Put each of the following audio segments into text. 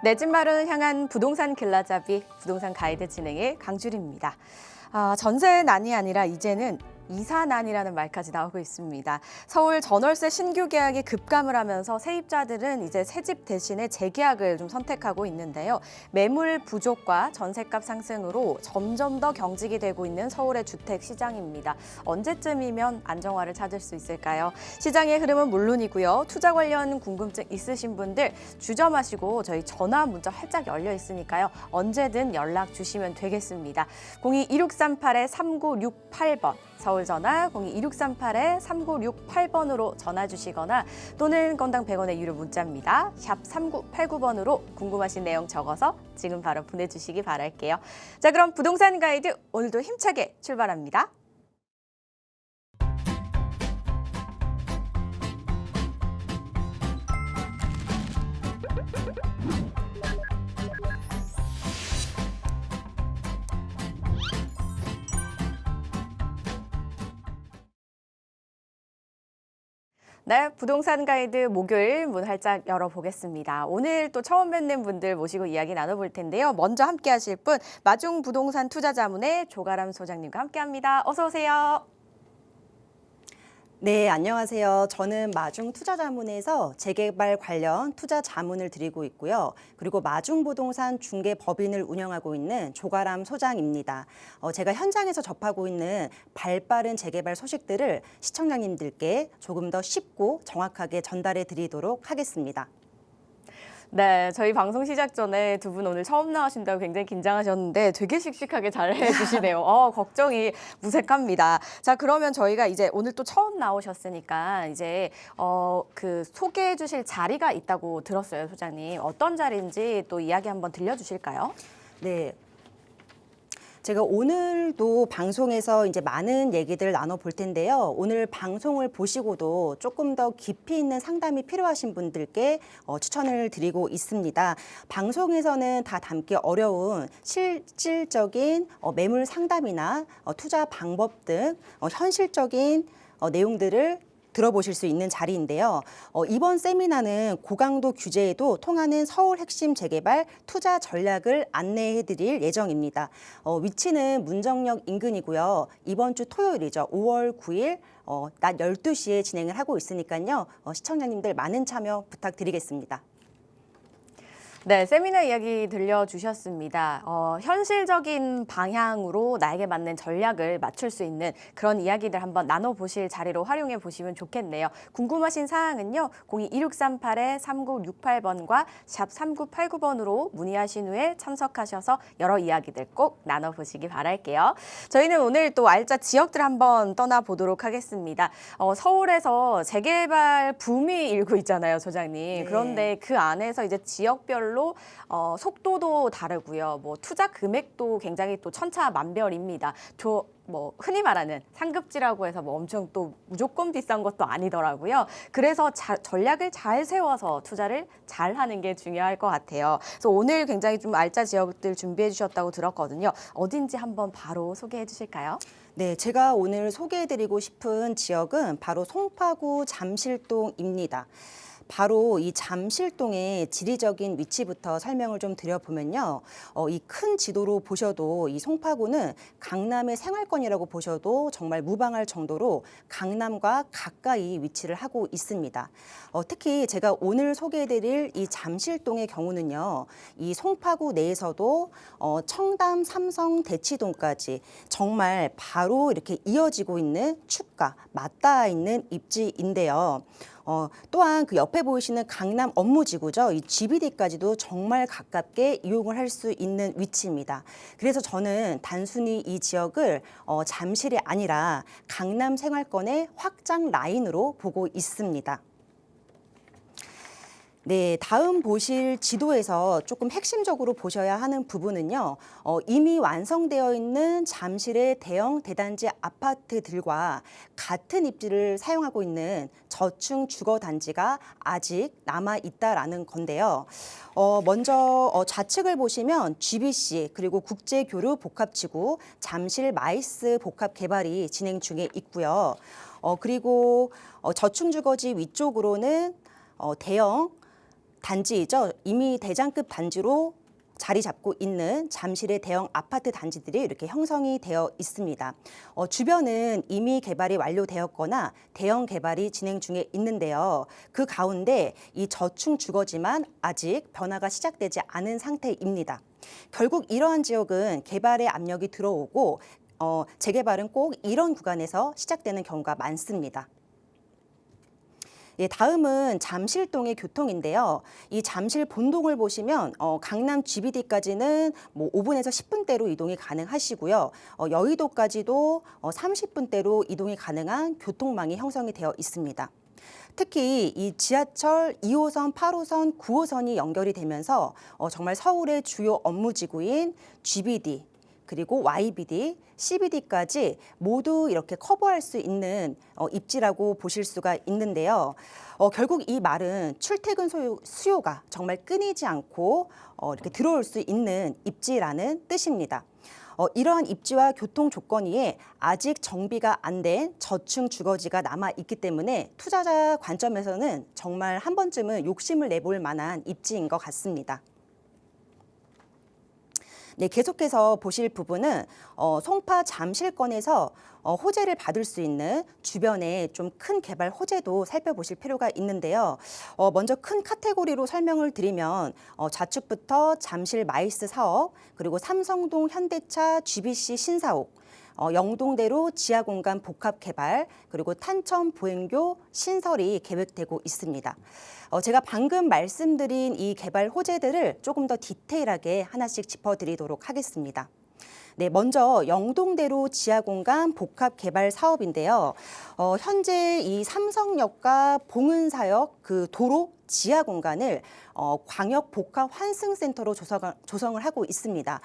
내 집 마련을 향한 부동산 길라잡이 부동산 가이드 진행의 강주리입니다. 전세난이 아니라 이제는 이사난이라는 말까지 나오고 있습니다. 서울 전월세 신규 계약이 급감을 하면서 세입자들은 이제 새집 대신에 재계약을 좀 선택하고 있는데요. 매물 부족과 전셋값 상승으로 점점 더 경직이 되고 있는 서울의 주택 시장입니다. 언제쯤이면 안정화를 찾을 수 있을까요? 시장의 흐름은 물론이고요. 투자 관련 궁금증 있으신 분들 주저마시고 저희 전화 문자 활짝 열려 있으니까요. 언제든 연락 주시면 되겠습니다. 02-2638-3968번 서울 전화 02-2638-3968번으로 전화 주시거나 또는 건당 100원의 유료 문자입니다. 샵 3989번으로 궁금하신 내용 적어서 지금 바로 보내주시기 바랄게요. 자, 그럼 부동산 가이드 오늘도 힘차게 출발합니다. 네, 부동산 가이드 목요일 문 활짝 열어보겠습니다. 오늘 또 처음 뵙는 분들 모시고 이야기 나눠볼 텐데요. 먼저 함께 하실 분 마중 부동산 투자자문의 조가람 소장님과 함께합니다. 어서 오세요. 네, 안녕하세요. 저는 마중 투자자문에서 재개발 관련 투자 자문을 드리고 있고요. 그리고 마중 부동산 중개 법인을 운영하고 있는 조가람 소장입니다. 제가 현장에서 접하고 있는 발빠른 재개발 소식들을 시청자님들께 조금 더 쉽고 정확하게 전달해 드리도록 하겠습니다. 네, 저희 방송 시작 전에 두 분 오늘 처음 나오신다고 굉장히 긴장하셨는데 되게 씩씩하게 잘 해주시네요. 걱정이 무색합니다. 자, 그러면 저희가 이제 오늘 또 처음 나오셨으니까 이제 그 소개해 주실 자리가 있다고 들었어요, 소장님. 어떤 자리인지 또 이야기 한번 들려주실까요? 네. 제가 오늘도 방송에서 이제 많은 얘기들 나눠볼 텐데요. 오늘 방송을 보시고도 조금 더 깊이 있는 상담이 필요하신 분들께 추천을 드리고 있습니다. 방송에서는 다 담기 어려운 실질적인 매물 상담이나 투자 방법 등 현실적인 내용들을 들어보실 수 있는 자리인데요. 이번 세미나는 고강도 규제에도 통하는 서울 핵심 재개발 투자 전략을 안내해드릴 예정입니다. 위치는 문정역 인근이고요. 이번 주 토요일이죠. 5월 9일 낮 12시에 진행을 하고 있으니까요. 시청자님들 많은 참여 부탁드리겠습니다. 네, 세미나 이야기 들려주셨습니다. 현실적인 방향으로 나에게 맞는 전략을 맞출 수 있는 그런 이야기들 한번 나눠보실 자리로 활용해 보시면 좋겠네요. 궁금하신 사항은요. 02-2638-3968번과 샵 3989번으로 문의하신 후에 참석하셔서 여러 이야기들 꼭 나눠보시기 바랄게요. 저희는 오늘 또 알짜 지역들 한번 떠나보도록 하겠습니다. 서울에서 재개발 붐이 일고 있잖아요, 소장님. 네. 그런데 그 안에서 이제 지역별로 속도도 다르고요. 뭐 투자 금액도 굉장히 또 천차만별입니다. 뭐 흔히 말하는 상급지라고 해서 뭐 엄청 또 무조건 비싼 것도 아니더라고요. 그래서 전략을 잘 세워서 투자를 잘 하는 게 중요할 것 같아요. 그래서 오늘 굉장히 좀 알짜 지역들 준비해 주셨다고 들었거든요. 어딘지 한번 바로 소개해 주실까요? 네, 제가 오늘 소개해드리고 싶은 지역은 바로 송파구 잠실동입니다. 바로 이 잠실동의 지리적인 위치부터 설명을 좀 드려보면요. 이 큰 지도로 보셔도 이 송파구는 강남의 생활권이라고 보셔도 정말 무방할 정도로 강남과 가까이 위치를 하고 있습니다. 특히 제가 오늘 소개해드릴 이 잠실동의 경우는요. 이 송파구 내에서도 청담, 삼성, 대치동까지 정말 바로 이렇게 이어지고 있는 축가, 맞닿아 있는 입지인데요. 또한 그 옆에 보이시는 강남 업무지구죠. 이 GBD까지도 정말 가깝게 이용을 할 수 있는 위치입니다. 그래서 저는 단순히 이 지역을 잠실이 아니라 강남 생활권의 확장 라인으로 보고 있습니다. 네, 다음 보실 지도에서 조금 핵심적으로 보셔야 하는 부분은요. 이미 완성되어 있는 잠실의 대형 대단지 아파트들과 같은 입지를 사용하고 있는 저층 주거단지가 아직 남아있다라는 건데요. 먼저 좌측을 보시면 GBC 그리고 국제교류 복합지구 잠실 마이스 복합 개발이 진행 중에 있고요. 그리고 저층 주거지 위쪽으로는 대형 단지이죠. 이미 대장급 단지로 자리 잡고 있는 잠실의 대형 아파트 단지들이 이렇게 형성이 되어 있습니다. 주변은 이미 개발이 완료되었거나 대형 개발이 진행 중에 있는데요. 그 가운데 이 저층 주거지만 아직 변화가 시작되지 않은 상태입니다. 결국 이러한 지역은 개발의 압력이 들어오고 재개발은 꼭 이런 구간에서 시작되는 경우가 많습니다. 예, 다음은 잠실동의 교통인데요. 이 잠실 본동을 보시면 강남 GBD까지는 뭐 5분에서 10분대로 이동이 가능하시고요. 여의도까지도 30분대로 이동이 가능한 교통망이 형성이 되어 있습니다. 특히 이 지하철 2호선, 8호선, 9호선이 연결이 되면서 정말 서울의 주요 업무지구인 GBD, 그리고 YBD, CBD까지 모두 이렇게 커버할 수 있는 입지라고 보실 수가 있는데요. 결국 이 말은 출퇴근 수요가 정말 끊이지 않고 이렇게 들어올 수 있는 입지라는 뜻입니다. 이러한 입지와 교통 조건위에 아직 정비가 안 된 저층 주거지가 남아 있기 때문에 투자자 관점에서는 정말 한 번쯤은 욕심을 내볼 만한 입지인 것 같습니다. 네, 계속해서 보실 부분은 송파 잠실권에서 호재를 받을 수 있는 주변에 좀 큰 개발 호재도 살펴보실 필요가 있는데요. 먼저 큰 카테고리로 설명을 드리면 좌측부터 잠실 마이스 사업, 그리고 삼성동 현대차 GBC 신사옥, 영동대로 지하공간 복합 개발, 그리고 탄천 보행교 신설이 계획되고 있습니다. 제가 방금 말씀드린 이 개발 호재들을 조금 더 디테일하게 하나씩 짚어드리도록 하겠습니다. 네, 먼저 영동대로 지하공간 복합 개발 사업인데요. 현재 이 삼성역과 봉은사역 그 도로 지하 공간을 광역 복합 환승센터로 조성을 하고 있습니다.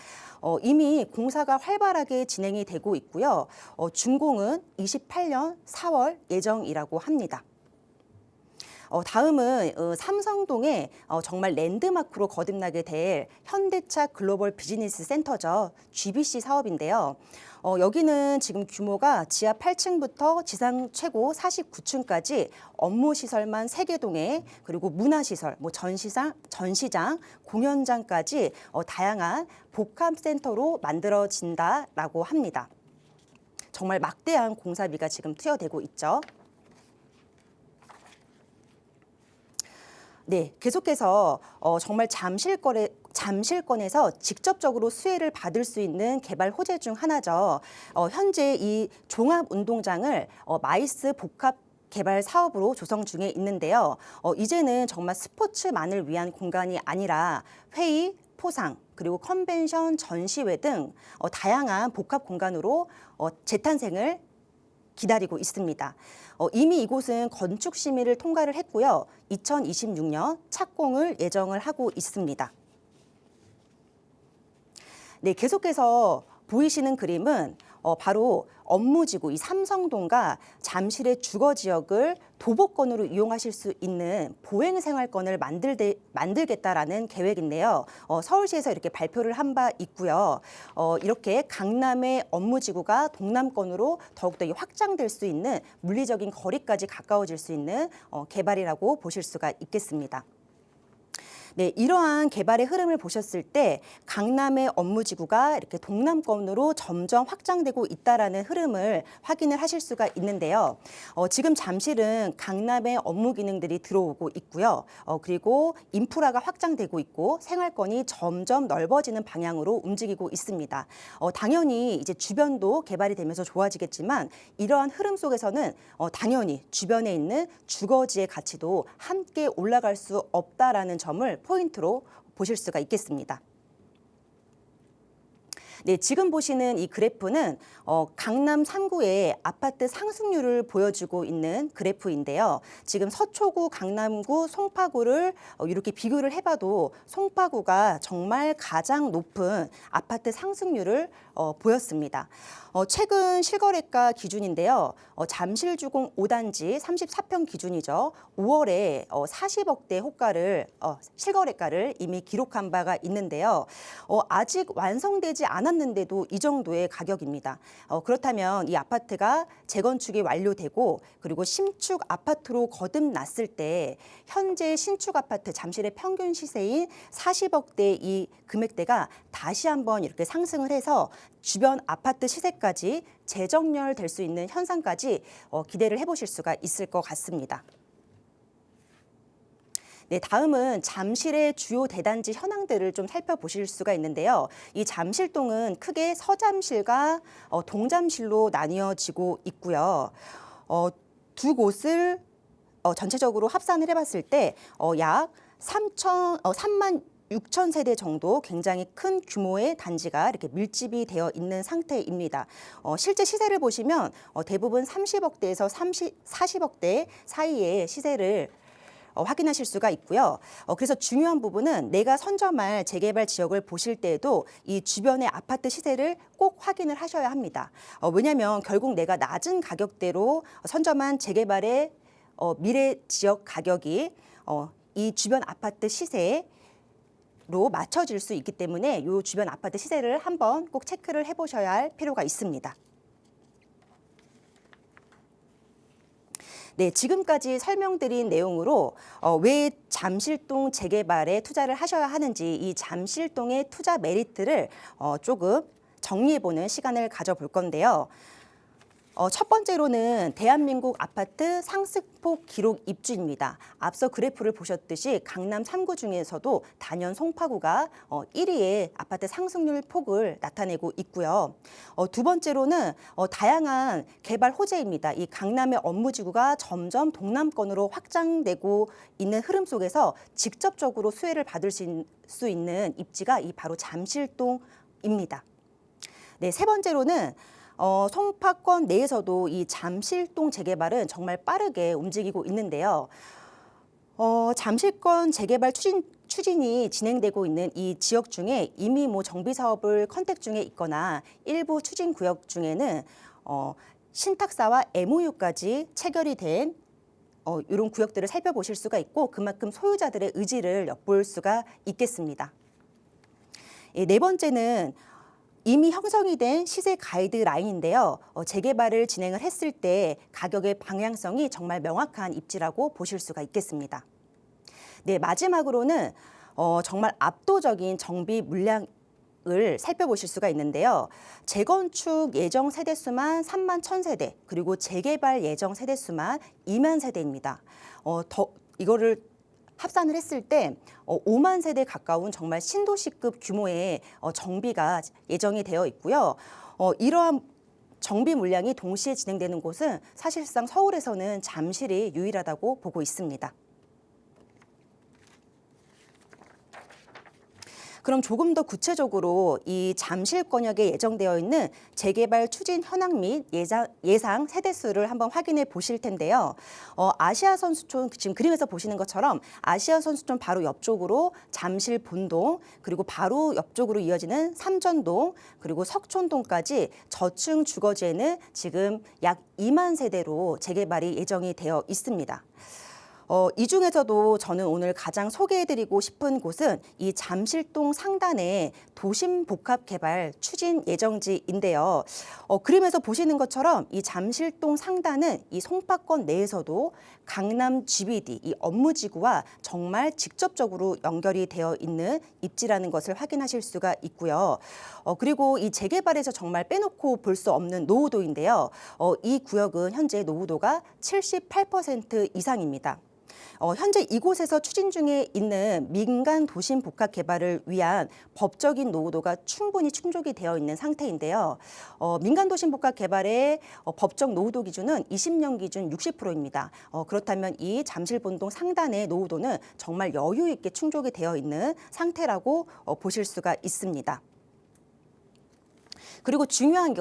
이미 공사가 활발하게 진행이 되고 있고요. 준공은 28년 4월 예정이라고 합니다. 다음은 삼성동에 정말 랜드마크로 거듭나게 될 현대차 글로벌 비즈니스 센터죠. GBC 사업인데요. 여기는 지금 규모가 지하 8층부터 지상 최고 49층까지 업무 시설만 3개 동에 그리고 문화시설, 뭐 전시장, 공연장까지 다양한 복합센터로 만들어진다라고 합니다. 정말 막대한 공사비가 지금 투여되고 있죠. 네, 계속해서 정말 잠실권에서 직접적으로 수혜를 받을 수 있는 개발 호재 중 하나죠. 현재 이 종합운동장을 마이스 복합 개발 사업으로 조성 중에 있는데요. 이제는 정말 스포츠만을 위한 공간이 아니라 회의, 포상, 그리고 컨벤션, 전시회 등 다양한 복합 공간으로 재탄생을 기다리고 있습니다. 이미 이곳은 건축 심의를 통과를 했고요. 2026년 착공을 예정을 하고 있습니다. 네, 계속해서 보이시는 그림은 바로 업무지구 이 삼성동과 잠실의 주거지역을 도보권으로 이용하실 수 있는 보행생활권을 만들겠다라는 계획인데요. 서울시에서 이렇게 발표를 한 바 있고요. 이렇게 강남의 업무지구가 동남권으로 더욱더 확장될 수 있는 물리적인 거리까지 가까워질 수 있는 개발이라고 보실 수가 있겠습니다. 네, 이러한 개발의 흐름을 보셨을 때 강남의 업무지구가 이렇게 동남권으로 점점 확장되고 있다라는 흐름을 확인을 하실 수가 있는데요. 지금 잠실은 강남의 업무 기능들이 들어오고 있고요. 그리고 인프라가 확장되고 있고 생활권이 점점 넓어지는 방향으로 움직이고 있습니다. 당연히 이제 주변도 개발이 되면서 좋아지겠지만 이러한 흐름 속에서는 당연히 주변에 있는 주거지의 가치도 함께 올라갈 수 없다라는 점을 포인트로 보실 수가 있겠습니다. 네, 지금 보시는 이 그래프는 강남 3구의 아파트 상승률을 보여주고 있는 그래프인데요. 지금 서초구, 강남구, 송파구를 이렇게 비교를 해봐도 송파구가 정말 가장 높은 아파트 상승률을 보였습니다. 최근 실거래가 기준인데요. 잠실주공 5단지 34평 기준이죠. 5월에 40억대 호가를 실거래가를 이미 기록한 바가 있는데요. 아직 완성되지 않았는데 남았는데도 이 정도의 가격입니다. 그렇다면 이 아파트가 재건축이 완료되고 그리고 신축 아파트로 거듭났을 때 현재 신축 아파트 잠실의 평균 시세인 40억대 이 금액대가 다시 한번 이렇게 상승을 해서 주변 아파트 시세까지 재정렬될 수 있는 현상까지 기대를 해보실 수가 있을 것 같습니다. 네, 다음은 잠실의 주요 대단지 현황들을 좀 살펴보실 수가 있는데요. 이 잠실동은 크게 서잠실과 동잠실로 나뉘어지고 있고요. 두 곳을 전체적으로 합산을 해봤을 때 약 3만 6천 세대 정도 굉장히 큰 규모의 단지가 이렇게 밀집이 되어 있는 상태입니다. 실제 시세를 보시면 대부분 30억대에서 40억대 사이의 시세를 확인하실 수가 있고요. 그래서 중요한 부분은 내가 선점할 재개발 지역을 보실 때에도 이 주변의 아파트 시세를 꼭 확인을 하셔야 합니다. 왜냐하면 결국 내가 낮은 가격대로 선점한 재개발의 미래 지역 가격이 이 주변 아파트 시세로 맞춰질 수 있기 때문에 이 주변 아파트 시세를 한번 꼭 체크를 해보셔야 할 필요가 있습니다. 네, 지금까지 설명드린 내용으로 왜 잠실동 재개발에 투자를 하셔야 하는지 이 잠실동의 투자 메리트를 조금 정리해보는 시간을 가져볼 건데요. 첫 번째로는 대한민국 아파트 상승폭 기록 입주입니다. 앞서 그래프를 보셨듯이 강남 3구 중에서도 단연 송파구가 1위의 아파트 상승률 폭을 나타내고 있고요. 두 번째로는 다양한 개발 호재입니다. 이 강남의 업무지구가 점점 동남권으로 확장되고 있는 흐름 속에서 직접적으로 수혜를 받을 수 있는 입지가 이 바로 잠실동입니다. 네, 세 번째로는 송파권 내에서도 이 잠실동 재개발은 정말 빠르게 움직이고 있는데요. 잠실권 재개발 추진이 진행되고 있는 이 지역 중에 이미 정비 사업을 컨택 중에 있거나 일부 추진 구역 중에는 신탁사와 MOU까지 체결이 된 이런 구역들을 살펴보실 수가 있고 그만큼 소유자들의 의지를 엿볼 수가 있겠습니다. 네 번째는 이미 형성이 된 시세 가이드라인인데요. 재개발을 진행을 했을 때 가격의 방향성이 정말 명확한 입지라고 보실 수가 있겠습니다. 네, 마지막으로는 정말 압도적인 정비 물량을 살펴보실 수가 있는데요. 재건축 예정 세대수만 3만 1,000세대, 그리고 재개발 예정 세대수만 2만 세대입니다. 이거를 합산을 했을 때 5만 세대 가까운 정말 신도시급 규모의 정비가 예정이 되어 있고요. 이러한 정비 물량이 동시에 진행되는 곳은 사실상 서울에서는 잠실이 유일하다고 보고 있습니다. 그럼 조금 더 구체적으로 이 잠실권역에 예정되어 있는 재개발 추진 현황 및 예상 세대수를 한번 확인해 보실 텐데요. 아시아 선수촌 지금 그림에서 보시는 것처럼 아시아 선수촌 바로 옆쪽으로 잠실 본동, 그리고 바로 옆쪽으로 이어지는 삼전동, 그리고 석촌동까지 저층 주거지에는 지금 약 2만 세대로 재개발이 예정이 되어 있습니다. 이 중에서도 저는 오늘 가장 소개해드리고 싶은 곳은 이 잠실동 상단의 도심 복합 개발 추진 예정지인데요. 그림에서 보시는 것처럼 이 잠실동 상단은 이 송파권 내에서도 강남 GBD, 이 업무지구와 정말 직접적으로 연결이 되어 있는 입지라는 것을 확인하실 수가 있고요. 그리고 이 재개발에서 정말 빼놓고 볼 수 없는 노후도인데요. 이 구역은 현재 노후도가 78% 이상입니다. 현재 이곳에서 추진 중에 있는 민간 도심 복합 개발을 위한 법적인 노후도가 충분히 충족이 되어 있는 상태인데요. 민간 도심 복합 개발의 법적 노후도 기준은 20년 기준 60%입니다. 그렇다면 이 잠실본동 상단의 노후도는 정말 여유 있게 충족이 되어 있는 상태라고 보실 수가 있습니다. 그리고 중요한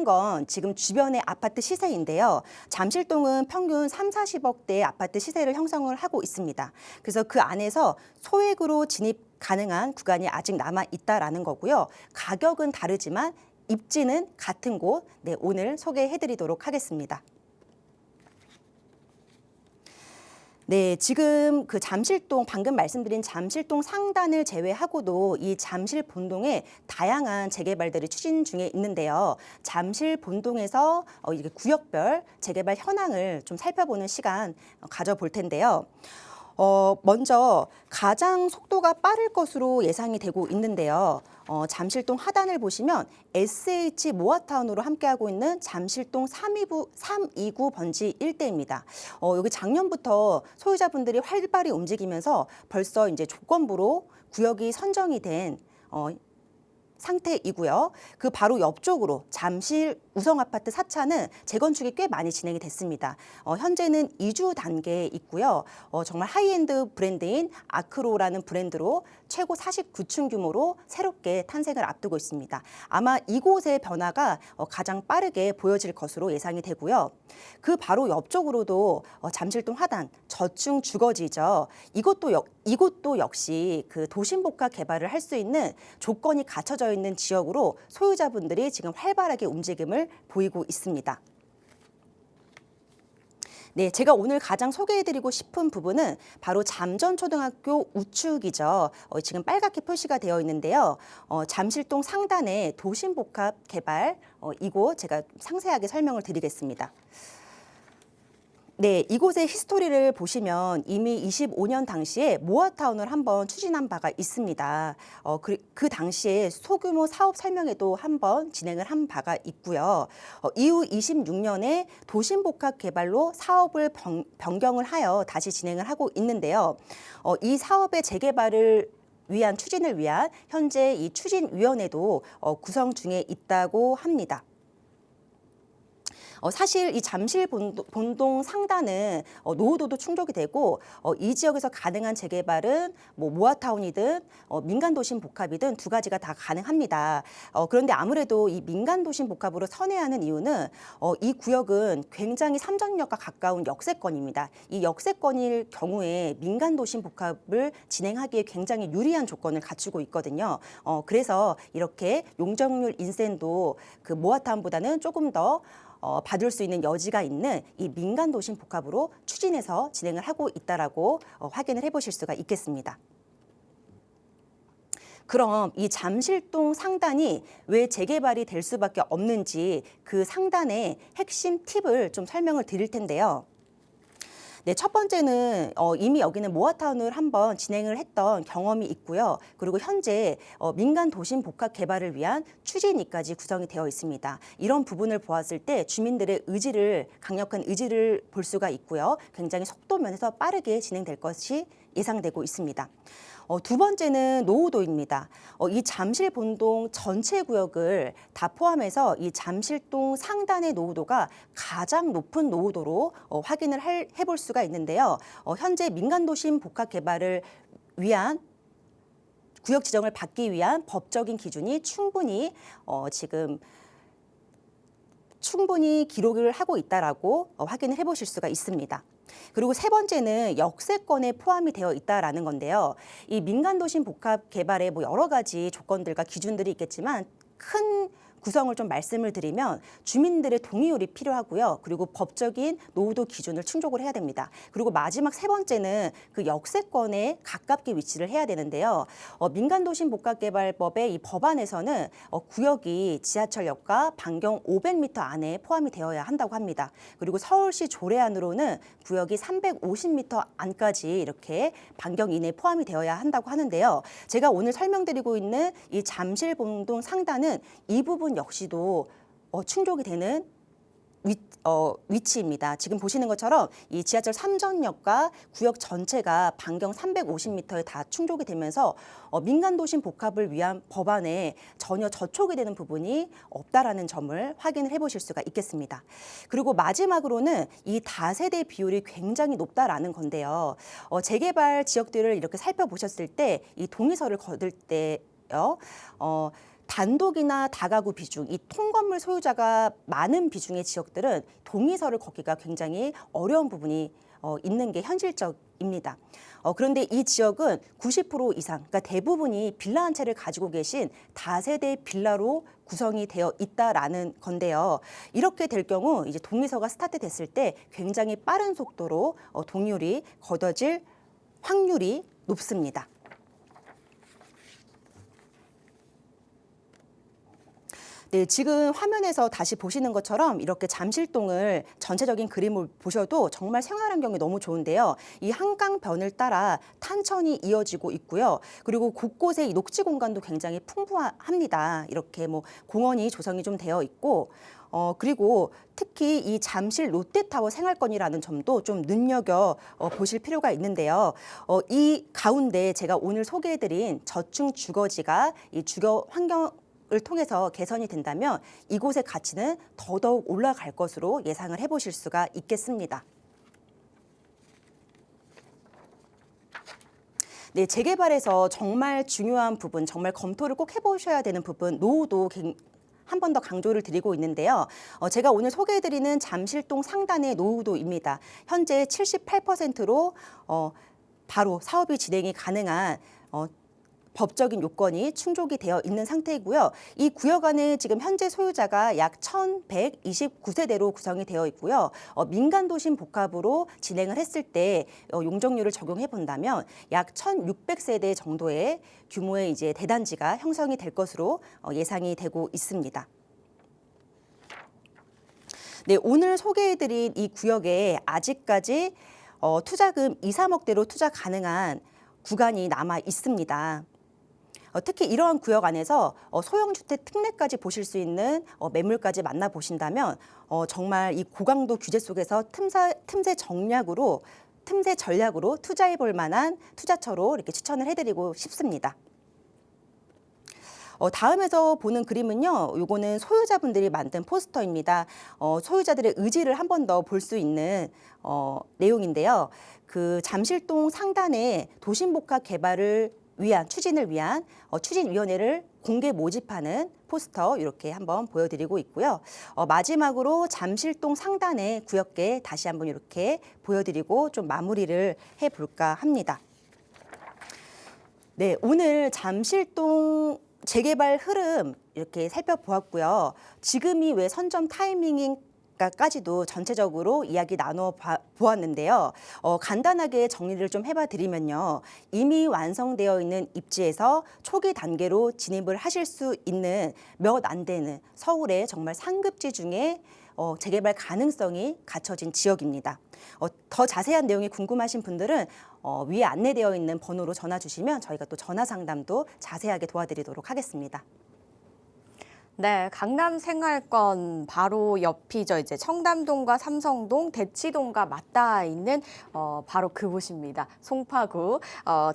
건 지금 주변의 아파트 시세인데요. 잠실동은 평균 3, 40억대의 아파트 시세를 형성을 하고 있습니다. 그래서 그 안에서 소액으로 진입 가능한 구간이 아직 남아 있다라는 거고요. 가격은 다르지만 입지는 같은 곳, 네, 오늘 소개해드리도록 하겠습니다. 네, 지금 그 잠실동 방금 말씀드린 잠실동 상단을 제외하고도 이 잠실 본동에 다양한 재개발들이 추진 중에 있는데요. 잠실 본동에서 이렇게 구역별 재개발 현황을 좀 살펴보는 시간 가져볼 텐데요. 먼저 가장 속도가 빠를 것으로 예상이 되고 있는데요. 잠실동 하단을 보시면 SH 모아타운으로 함께하고 있는 잠실동 329 번지 일대입니다. 여기 작년부터 소유자분들이 활발히 움직이면서 벌써 이제 조건부로 구역이 선정이 된 상태이고요. 그 바로 옆쪽으로 잠실 우성아파트 4차는 재건축이 꽤 많이 진행이 됐습니다. 현재는 이주 단계에 있고요. 정말 하이엔드 브랜드인 아크로라는 브랜드로 최고 49층 규모로 새롭게 탄생을 앞두고 있습니다. 아마 이곳의 변화가 가장 빠르게 보여질 것으로 예상이 되고요. 그 바로 옆쪽으로도 잠실동 하단 저층 주거지죠. 이곳도 역시 그 도심복합 개발을 할 수 있는 조건이 갖춰져 있는 지역으로 소유자분들이 지금 활발하게 움직임을 보이고 있습니다. 네, 제가 오늘 가장 소개해드리고 싶은 부분은 바로 잠전초등학교 우측이죠. 지금 빨갛게 표시가 되어 있는데요. 잠실동 상단의 도심복합 개발, 이곳 제가 상세하게 설명을 드리겠습니다. 네, 이곳의 히스토리를 보시면 이미 25년 당시에 모아타운을 한번 추진한 바가 있습니다. 그 당시에 소규모 사업 설명회도 한번 진행을 한 바가 있고요. 이후 26년에 도심복합 개발로 사업을 변경을 하여 다시 진행을 하고 있는데요. 이 사업의 재개발을 위한 추진을 위한 현재 이 추진위원회도 구성 중에 있다고 합니다. 사실 이 잠실 본동 상단은 노후도도 충족이 되고 이 지역에서 가능한 재개발은 뭐 모아타운이든 민간도심 복합이든 두 가지가 다 가능합니다. 그런데 아무래도 이 민간도심 복합으로 선회하는 이유는 이 구역은 굉장히 삼전역과 가까운 역세권입니다. 이 역세권일 경우에 민간도심 복합을 진행하기에 굉장히 유리한 조건을 갖추고 있거든요. 그래서 이렇게 용적률 인센도 그 모아타운보다는 조금 더 받을 수 있는 여지가 있는 이 민간 도심 복합으로 추진해서 진행을 하고 있다라고 확인을 해보실 수가 있겠습니다. 그럼 이 잠실동 상단이 왜 재개발이 될 수밖에 없는지 그 상단의 핵심 팁을 좀 설명을 드릴 텐데요. 네, 첫 번째는 이미 여기는 모아타운을 한번 진행을 했던 경험이 있고요. 그리고 현재 민간 도심 복합 개발을 위한 추진위까지 구성이 되어 있습니다. 이런 부분을 보았을 때 주민들의 강력한 의지를 볼 수가 있고요. 굉장히 속도 면에서 빠르게 진행될 것이 예상되고 있습니다. 두 번째는 노후도입니다. 이 잠실 본동 전체 구역을 다 포함해서 이 잠실동 상단의 노후도가 가장 높은 노후도로 확인을 해볼 수가 있는데요. 현재 민간도심 복합 개발을 위한 구역 지정을 받기 위한 법적인 기준이 충분히 기록을 하고 있다라고 확인을 해보실 수가 있습니다. 그리고 세 번째는 역세권에 포함이 되어 있다라는 건데요. 이 민간도심 복합 개발에 뭐 여러 가지 조건들과 기준들이 있겠지만 큰 구성을 좀 말씀을 드리면 주민들의 동의율이 필요하고요. 그리고 법적인 노후도 기준을 충족을 해야 됩니다. 그리고 마지막 세 번째는 그 역세권에 가깝게 위치를 해야 되는데요. 민간도심복합개발법의 이 법안에서는 구역이 지하철역과 반경 500m 안에 포함이 되어야 한다고 합니다. 그리고 서울시 조례안으로는 구역이 350m 안까지 이렇게 반경 이내에 포함이 되어야 한다고 하는데요. 제가 오늘 설명드리고 있는 이 잠실본동 상단은 이 부분 역시도 충족이 되는 위치입니다. 지금 보시는 것처럼 이 지하철 3전역과 구역 전체가 반경 350m에 다 충족이 되면서 민간도심 복합을 위한 법안에 전혀 저촉이 되는 부분이 없다라는 점을 확인을 해보실 수가 있겠습니다. 그리고 마지막으로는 이 다세대 비율이 굉장히 높다라는 건데요. 재개발 지역들을 이렇게 살펴보셨을 때 이 동의서를 거둘 때요. 단독이나 다가구 비중, 이 통건물 소유자가 많은 비중의 지역들은 동의서를 걷기가 굉장히 어려운 부분이 있는 게 현실적입니다. 그런데 이 지역은 90% 이상, 그러니까 대부분이 빌라 한 채를 가지고 계신 다세대 빌라로 구성이 되어 있다라는 건데요. 이렇게 될 경우 이제 동의서가 스타트됐을 때 굉장히 빠른 속도로 동의율이 거둬질 확률이 높습니다. 네, 지금 화면에서 다시 보시는 것처럼 이렇게 잠실동을 전체적인 그림을 보셔도 정말 생활 환경이 너무 좋은데요. 이 한강변을 따라 탄천이 이어지고 있고요. 그리고 곳곳에 이 녹지 공간도 굉장히 풍부합니다. 이렇게 뭐 공원이 조성이 좀 되어 있고, 그리고 특히 이 잠실 롯데타워 생활권이라는 점도 좀 눈여겨 보실 필요가 있는데요. 이 가운데 제가 오늘 소개해드린 저층 주거지가 이 주거 환경 을 통해서 개선이 된다면 이곳의 가치는 더더욱 올라갈 것으로 예상을 해보실 수가 있겠습니다. 네, 재개발에서 정말 중요한 부분, 정말 검토를 꼭 해보셔야 되는 부분, 노후도 한 번 더 강조를 드리고 있는데요. 제가 오늘 소개해드리는 잠실동 상단의 노후도입니다. 현재 78%로 바로 사업이 진행이 가능한 법적인 요건이 충족이 되어 있는 상태이고요. 이 구역 안에 지금 현재 소유자가 약 1,129세대로 구성이 되어 있고요. 민간 도심 복합으로 진행을 했을 때 용적률을 적용해 본다면 약 1,600세대 정도의 규모의 이제 대단지가 형성이 될 것으로 예상이 되고 있습니다. 네, 오늘 소개해드린 이 구역에 아직까지 투자금 2, 3억대로 투자 가능한 구간이 남아 있습니다. 특히 이러한 구역 안에서 소형주택 특례까지 보실 수 있는 매물까지 만나보신다면 정말 이 고강도 규제 속에서 틈새 전략으로 투자해 볼 만한 투자처로 이렇게 추천을 해드리고 싶습니다. 다음에서 보는 그림은요. 요거는 소유자분들이 만든 포스터입니다. 소유자들의 의지를 한 번 더 볼 수 있는 내용인데요. 그 잠실동 상단에 도심복합 개발을 추진을 위한 추진위원회를 공개 모집하는 포스터 이렇게 한번 보여드리고 있고요. 마지막으로 잠실동 상단의 구역계 다시 한번 이렇게 보여드리고 좀 마무리를 해볼까 합니다. 네, 오늘 잠실동 재개발 흐름 이렇게 살펴보았고요. 지금이 왜 선점 타이밍인가까지도 전체적으로 이야기 나눠 보았는데요. 간단하게 정리를 좀 해봐 드리면요. 이미 완성되어 있는 입지에서 초기 단계로 진입을 하실 수 있는 몇 안 되는 서울의 정말 상급지 중에 재개발 가능성이 갖춰진 지역입니다. 더 자세한 내용이 궁금하신 분들은 위에 안내되어 있는 번호로 전화 주시면 저희가 또 전화 상담도 자세하게 도와드리도록 하겠습니다. 네, 강남 생활권 바로 옆이죠. 이제 청담동과 삼성동, 대치동과 맞닿아 있는 바로 그곳입니다. 송파구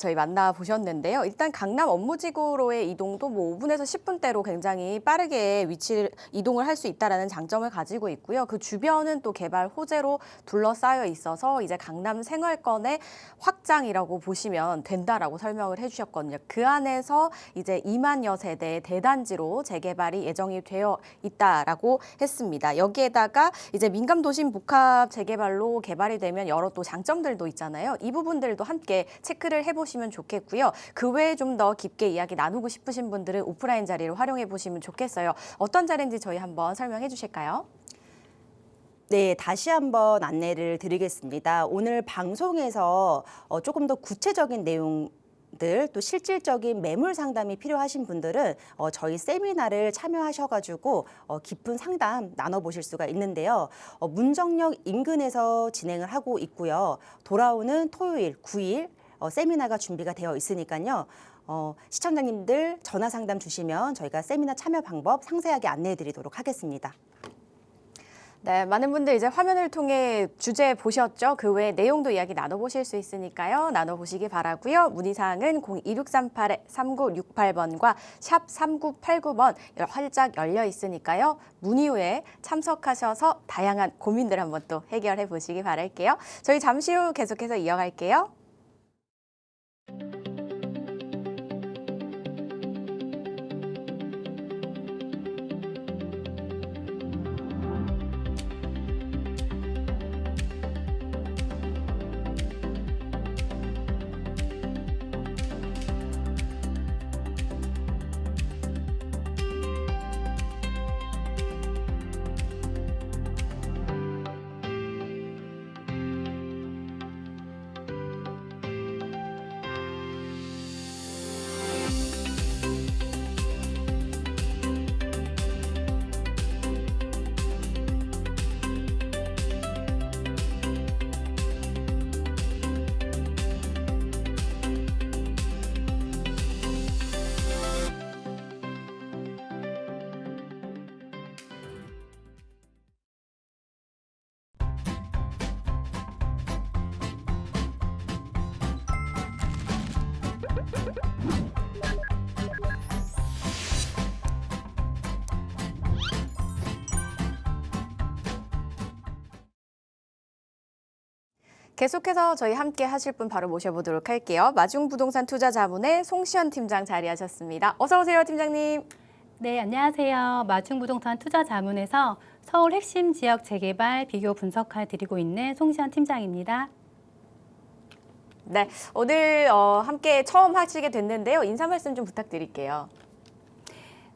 저희 만나보셨는데요. 일단 강남 업무지구로의 이동도 뭐 5분에서 10분대로 굉장히 빠르게 위치를 이동을 할 수 있다는 장점을 가지고 있고요. 그 주변은 또 개발 호재로 둘러싸여 있어서 이제 강남 생활권의 확장이라고 보시면 된다라고 설명을 해주셨거든요. 그 안에서 이제 2만여 세대의 대단지로 재개발이 예정이 되어 있다라고 했습니다. 여기에다가 이제 민감 도심 복합 재개발로 개발이 되면 여러 또 장점들도 있잖아요. 이 부분들도 함께 체크를 해보시면 좋겠고요. 그 외에 좀 더 깊게 이야기 나누고 싶으신 분들은 오프라인 자리를 활용해 보시면 좋겠어요. 어떤 자리인지 저희 한번 설명해 주실까요? 네, 다시 한번 안내를 드리겠습니다. 오늘 방송에서 조금 더 구체적인 내용 또 실질적인 매물 상담이 필요하신 분들은 저희 세미나를 참여하셔가지고 깊은 상담 나눠보실 수가 있는데요. 문정역 인근에서 진행을 하고 있고요. 돌아오는 토요일 9일 세미나가 준비가 되어 있으니까요. 시청자님들 전화 상담 주시면 저희가 세미나 참여 방법 상세하게 안내해 드리도록 하겠습니다. 네, 많은 분들 이제 화면을 통해 주제 보셨죠? 그 외에 내용도 이야기 나눠보실 수 있으니까요. 나눠보시기 바라고요. 문의사항은 02638-3968번과 샵 3989번 활짝 열려 있으니까요. 문의 후에 참석하셔서 다양한 고민들 한번 또 해결해 보시기 바랄게요. 저희 잠시 후 계속해서 이어갈게요. 계속해서 저희 함께 하실 분 바로 모셔보도록 할게요. 마중부동산 투자자문의 송시현 팀장 자리하셨습니다. 어서 오세요, 팀장님. 네, 안녕하세요. 마중부동산 투자자문에서 서울 핵심 지역 재개발 비교 분석해 드리고 있는 송시현 팀장입니다. 네, 오늘 함께 처음 하시게 됐는데요. 인사 말씀 좀 부탁드릴게요.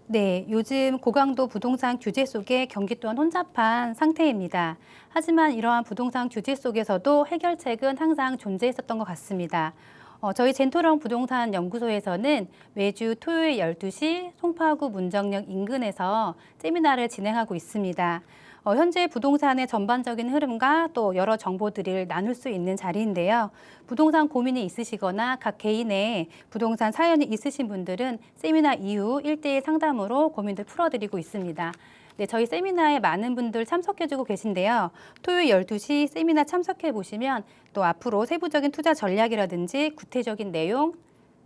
네, 요즘 고강도 부동산 규제 속에 경기 또한 혼잡한 상태입니다. 하지만 이러한 부동산 규제 속에서도 해결책은 항상 존재했었던 것 같습니다. 저희 젠토령 부동산 연구소에서는 매주 토요일 12시 송파구 문정역 인근에서 세미나를 진행하고 있습니다. 현재 부동산의 전반적인 흐름과 또 여러 정보들을 나눌 수 있는 자리인데요. 부동산 고민이 있으시거나 각 개인의 부동산 사연이 있으신 분들은 세미나 이후 1:1 상담으로 고민들 풀어드리고 있습니다. 네, 저희 세미나에 많은 분들 참석해주고 계신데요. 토요일 12시 세미나 참석해 보시면 또 앞으로 세부적인 투자 전략이라든지 구체적인 내용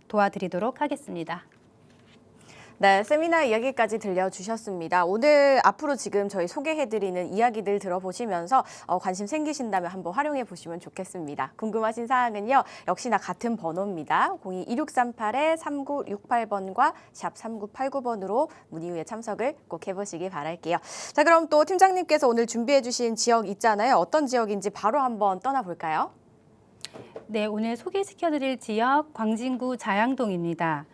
도와드리도록 하겠습니다. 네, 세미나 이야기까지 들려주셨습니다. 오늘 앞으로 지금 저희 소개해드리는 이야기들 들어보시면서 관심 생기신다면 한번 활용해 보시면 좋겠습니다. 궁금하신 사항은요, 역시나 같은 번호입니다. 02-2638-3968번과 샵 3989번으로 문의 후에 참석을 꼭 해보시기 바랄게요. 자, 그럼 또 팀장님께서 오늘 준비해주신 지역 있잖아요. 어떤 지역인지 바로 한번 떠나볼까요? 네, 오늘 소개시켜드릴 지역 광진구 자양동입니다.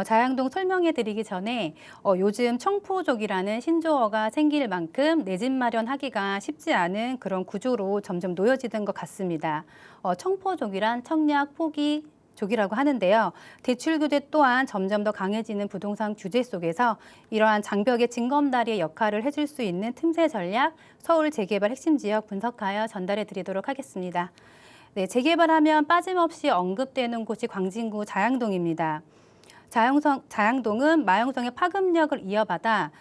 자양동 설명해 드리기 전에 요즘 청포족이라는 신조어가 생길 만큼 내 집 마련하기가 쉽지 않은 그런 구조로 점점 놓여지는 것 같습니다. 청포족이란 청약, 포기, 족이라고 하는데요. 대출 규제 또한 점점 더 강해지는 부동산 규제 속에서 이러한 장벽의 징검다리의 역할을 해줄 수 있는 틈새 전략, 서울 재개발 핵심 지역 분석하여 전달해 드리도록 하겠습니다. 네, 재개발하면 빠짐없이 언급되는 곳이 광진구 자양동입니다. 자양동은 마영성의 파급력을 이어받아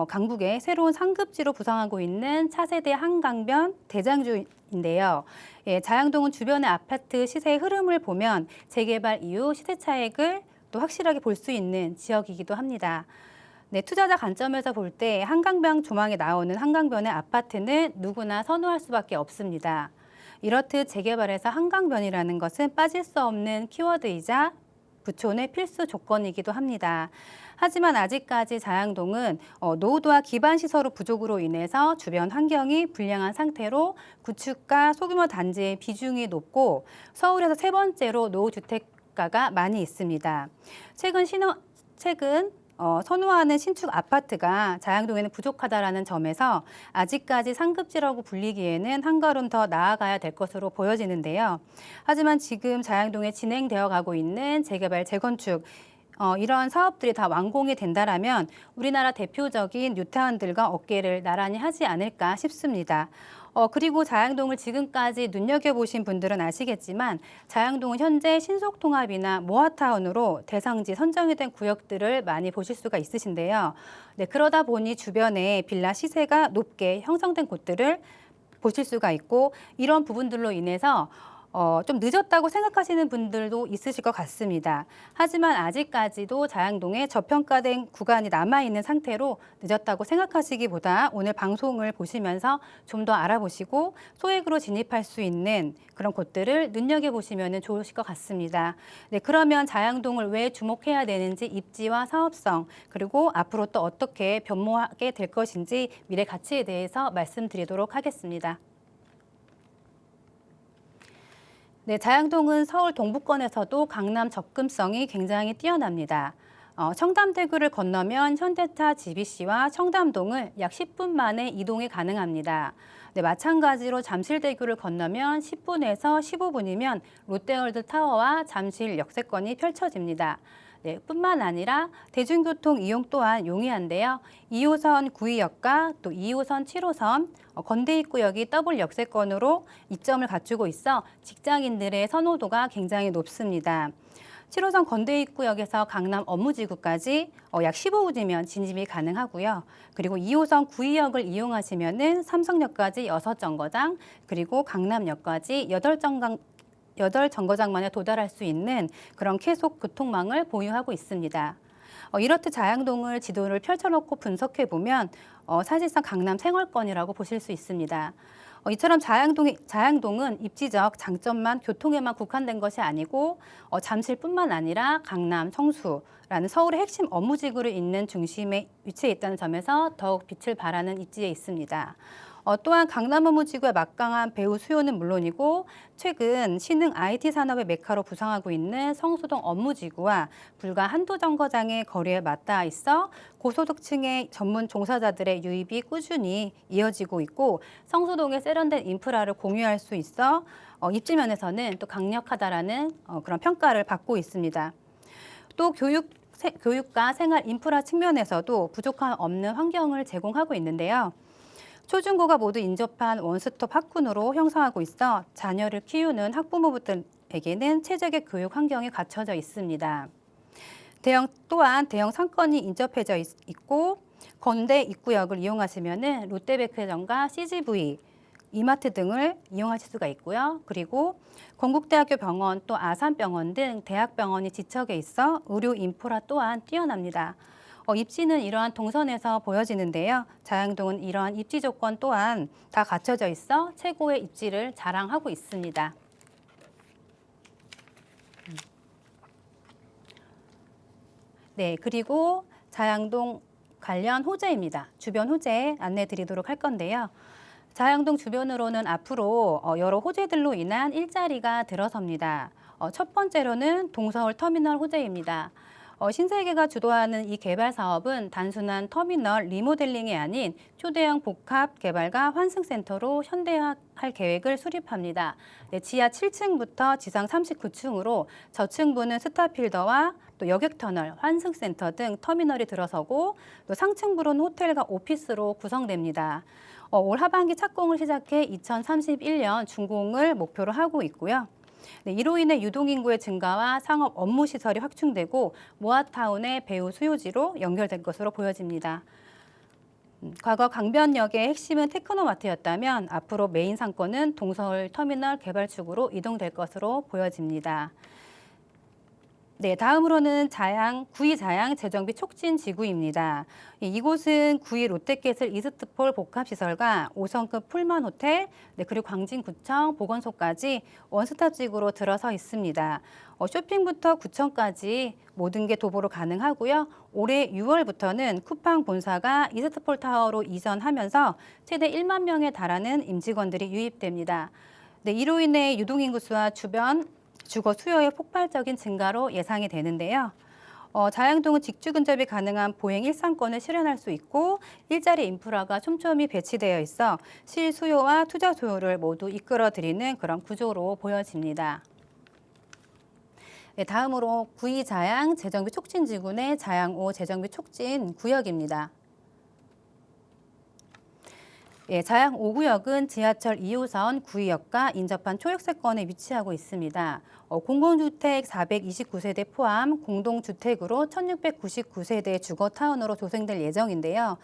강북의 새로운 상급지로 부상하고 있는 차세대 한강변 대장주인데요. 예, 자양동은 주변의 아파트 시세의 흐름을 보면 재개발 이후 시세 차익을 또 확실하게 볼 수 있는 지역이기도 합니다. 네, 투자자 관점에서 볼 때 한강변 조망에 나오는 한강변의 아파트는 누구나 선호할 수밖에 없습니다. 이렇듯 재개발에서 한강변이라는 것은 빠질 수 없는 키워드이자 부촌의 필수 조건이기도 합니다. 하지만 아직까지 자양동은 노후도와 기반 시설의 부족으로 인해서 주변 환경이 불량한 상태로 구축가 소규모 단지의 비중이 높고 서울에서 세 번째로 노후주택가가 많이 있습니다. 최근 선호하는 신축 아파트가 자양동에는 부족하다라는 점에서 아직까지 상급지라고 불리기에는 한 걸음 더 나아가야 될 것으로 보여지는데요. 하지만 지금 자양동에 진행되어 가고 있는 재개발, 재건축 이러한 사업들이 다 완공이 된다라면 우리나라 대표적인 뉴타운들과 어깨를 나란히 하지 않을까 싶습니다. 그리고 자양동을 지금까지 눈여겨보신 분들은 아시겠지만 자양동은 현재 신속통합이나 모아타운으로 대상지 선정이 된 구역들을 많이 보실 수가 있으신데요. 네, 그러다 보니 주변에 빌라 시세가 높게 형성된 곳들을 보실 수가 있고 이런 부분들로 인해서 좀 늦었다고 생각하시는 분들도 있으실 것 같습니다. 하지만 아직까지도 자양동에 저평가된 구간이 남아있는 상태로 늦었다고 생각하시기보다 오늘 방송을 보시면서 좀 더 알아보시고 소액으로 진입할 수 있는 그런 곳들을 눈여겨보시면 좋으실 것 같습니다. 네, 그러면 자양동을 왜 주목해야 되는지 입지와 사업성 그리고 앞으로 또 어떻게 변모하게 될 것인지 미래 가치에 대해서 말씀드리도록 하겠습니다. 네, 자양동은 서울 동부권에서도 강남 접근성이 굉장히 뛰어납니다. 청담대교를 건너면 현대차 GBC와 청담동을 약 10분 만에 이동이 가능합니다. 네, 마찬가지로 잠실대교를 건너면 10분에서 15분이면 롯데월드 타워와 잠실 역세권이 펼쳐집니다. 네, 뿐만 아니라 대중교통 이용 또한 용이한데요. 2호선 구의역과 또 2호선 7호선 건대입구역이 더블 역세권으로 이점을 갖추고 있어 직장인들의 선호도가 굉장히 높습니다. 7호선 건대입구역에서 강남 업무지구까지 약 15분이면 진입이 가능하고요. 그리고 2호선 구의역을 이용하시면은 삼성역까지 6정거장, 그리고 강남역까지 8정거장만에 도달할 수 있는 그런 계속 교통망을 보유하고 있습니다. 이렇듯 자양동을 지도를 펼쳐놓고 분석해보면 사실상 강남 생활권이라고 보실 수 있습니다. 이처럼 자양동은 입지적 장점만 교통에만 국한된 것이 아니고 잠실뿐만 아니라 강남, 성수라는 서울의 핵심 업무지구를 잇는 중심에 위치해 있다는 점에서 더욱 빛을 발하는 입지에 있습니다. 또한 강남 업무지구의 막강한 배우 수요는 물론이고 최근 신흥 IT 산업의 메카로 부상하고 있는 성수동 업무지구와 불과 한두 정거장의 거리에 맞닿아 있어 고소득층의 전문 종사자들의 유입이 꾸준히 이어지고 있고 성수동의 세련된 인프라를 공유할 수 있어 입지면에서는 또 강력하다라는 그런 평가를 받고 있습니다. 또 교육과 생활 인프라 측면에서도 부족함 없는 환경을 제공하고 있는데요. 초중고가 모두 인접한 원스톱 학군으로 형성하고 있어 자녀를 키우는 학부모분들에게는 최적의 교육 환경이 갖춰져 있습니다. 또한 대형 상권이 인접해져 있고 건대 입구역을 이용하시면 롯데백화점과 CGV, 이마트 등을 이용하실 수가 있고요. 그리고 건국대학교 병원 또 아산병원 등 대학병원이 지척에 있어 의료 인프라 또한 뛰어납니다. 입지는 이러한 동선에서 보여지는데요. 자양동은 이러한 입지 조건 또한 다 갖춰져 있어 최고의 입지를 자랑하고 있습니다. 네, 그리고 자양동 관련 호재입니다. 주변 호재 안내 드리도록 할 건데요. 자양동 주변으로는 앞으로 여러 호재들로 인한 일자리가 들어섭니다. 첫 번째로는 동서울 터미널 호재입니다. 신세계가 주도하는 이 개발 사업은 단순한 터미널 리모델링이 아닌 초대형 복합 개발과 환승센터로 현대화할 계획을 수립합니다. 지하 7층부터 지상 39층으로 저층부는 스타필더와 또 여객터널, 환승센터 등 터미널이 들어서고 또 상층부로는 호텔과 오피스로 구성됩니다. 올 하반기 착공을 시작해 2031년 준공을 목표로 하고 있고요. 네, 이로 인해 유동인구의 증가와 상업 업무 시설이 확충되고 모아타운의 배후 수요지로 연결된 것으로 보여집니다. 과거 강변역의 핵심은 테크노마트였다면 앞으로 메인 상권은 동서울 터미널 개발축으로 이동될 것으로 보여집니다. 네, 다음으로는 구의 자양 재정비 촉진 지구입니다. 이곳은 구의 롯데캐슬 이스트폴 복합시설과 5성급 풀만 호텔, 네, 그리고 광진구청, 보건소까지 원스톱 지구로 들어서 있습니다. 쇼핑부터 구청까지 모든 게 도보로 가능하고요. 올해 6월부터는 쿠팡 본사가 이스트폴 타워로 이전하면서 최대 1만 명에 달하는 임직원들이 유입됩니다. 네, 이로 인해 유동인구 수와 주변 주거 수요의 폭발적인 증가로 예상이 되는데요. 자양동은 직주 근접이 가능한 보행 일상권을 실현할 수 있고 일자리 인프라가 촘촘히 배치되어 있어 실수요와 투자 수요를 모두 이끌어들이는 그런 구조로 보여집니다. 네, 다음으로 구의 자양 재정비 촉진 지구 내 자양5 재정비 촉진 구역입니다. 예, 자양 5구역은 지하철 2호선 구의역과 인접한 초역세권에 위치하고 있습니다. 공공주택 429세대 포함 공동주택으로 1699세대 주거타운으로 조성될 예정인데요.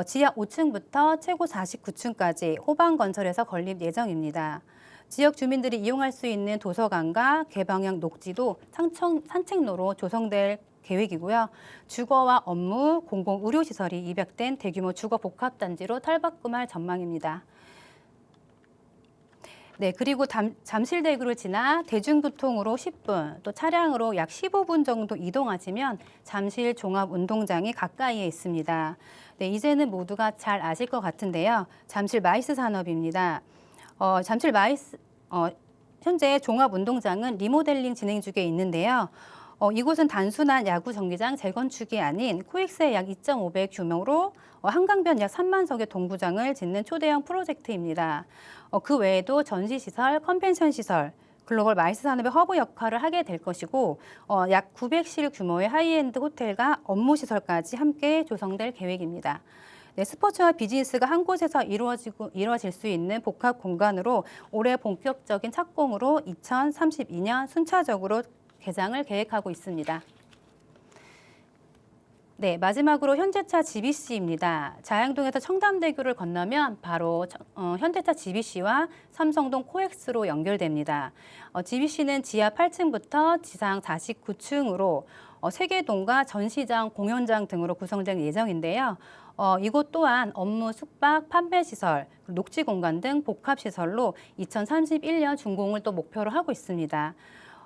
지하 5층부터 최고 49층까지 호방건설에서 건립 예정입니다. 지역 주민들이 이용할 수 있는 도서관과 개방형 녹지도 산책로로 조성될 계획이고요. 주거와 업무, 공공의료시설이 입약된 대규모 주거복합단지로 탈바꿈할 전망입니다. 네, 그리고 잠실대교를 지나 대중교통으로 10분, 또 차량으로 약 15분 정도 이동하시면 잠실 종합운동장이 가까이에 있습니다. 네, 이제는 모두가 잘 아실 것 같은데요. 잠실 마이스 산업입니다. 잠실 마이스 현재 종합운동장은 리모델링 진행 중에 있는데요. 이곳은 단순한 야구 경기장 재건축이 아닌 코엑스의 약 2.5배 규모로 한강변 약 3만 석의 동구장을 짓는 초대형 프로젝트입니다. 그 외에도 전시시설, 컨벤션시설, 글로벌 마이스 산업의 허브 역할을 하게 될 것이고 약 900실 규모의 하이엔드 호텔과 업무시설까지 함께 조성될 계획입니다. 네, 스포츠와 비즈니스가 한 곳에서 이루어질 수 있는 복합 공간으로 올해 본격적인 착공으로 2032년 순차적으로 개장을 계획하고 있습니다. 네, 마지막으로 현대차 GBC입니다. 자양동에서 청담대교를 건너면 바로 현대차 GBC와 삼성동 코엑스로 연결됩니다. GBC는 지하 8층부터 지상 49층으로 세계동과 전시장, 공연장 등으로 구성될 예정인데요. 이곳 또한 업무, 숙박, 판매시설, 녹지공간 등 복합시설로 2031년 준공을 또 목표로 하고 있습니다.